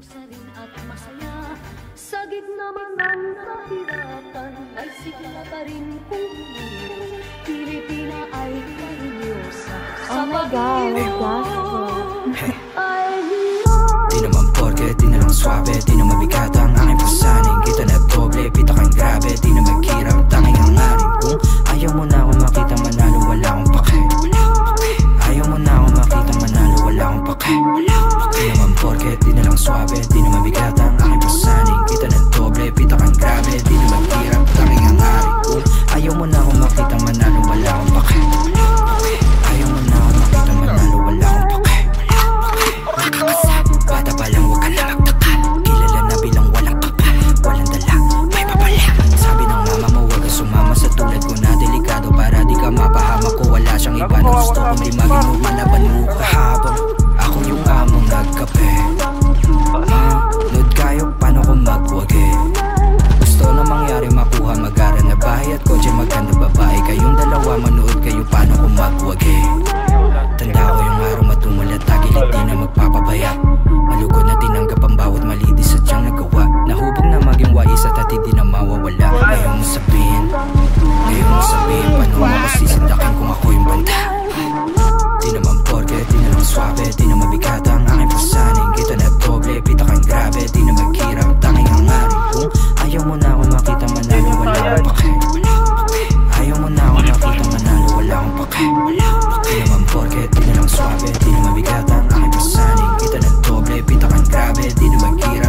mahusarin at masaya. Sa gitna man ng kahirapan, ay sigla pa rin kung umiro. Pilipina ay karinyosa. Sa pag-iyo ay hiro. Di naman porke, di na lang swabe, di na mabigat ang aking pasaning. Kita na doble, pita kang grabe, di na maghirap, tanging hangarin. Kung ayaw mo na ako makita manalo, wala akong pake. Ayaw mo na ako makita manalo, wala akong pake. Di naman porke, di na lang swabe, di na mabigat ang aking pasaning. Kita na doble, pita kang grabe, di na maghirap, tanging hangarin. Kung ayaw mo na ako makita manalo, wala akong pake. Ayaw mo na ako makita manalo, wala akong pake. Bata pa lang, huwag ka na magtaka. Kilala na bilang walang kapal, walang dala, may papala. Sabi ng mama mo, huwag ka sumama sa tulad ko na delikado. Para di ka mapahamak ko, wala siyang iba na gusto ko. May maging malaban mo kahabang ako yung among nagkape. Nood kayo, paano ko magwagi? Gusto na mangyari makuha, mag-aral na bahay at kotse, maganda babae. Kayong dalawa, manood kayo, paano ko magwagi? Tanda ko yung araw matumulat, tagilid di na magpapabaya. Malugod na tinanggap ang bawat mali, di sadyang nagawa. Nahubog na maging wais at hati di na mawawala. Ngayon mo sabihin, paano mo masisindakin kung ako yung banda? Di naman porke, di na lang swabe, di na mabigat ang aking pasaning. Kita na doble, pita kang grabe, di na maghirap, tanging hangarin. Kung ayaw mo na ako makita manalo, wala akong pake. Ayaw mo na ako makita manalo, wala akong pake. Di naman porke, di na lang swabe, di na mabigat ang aking pasaning. Kita na doble, pita kang grabe, di na maghirap,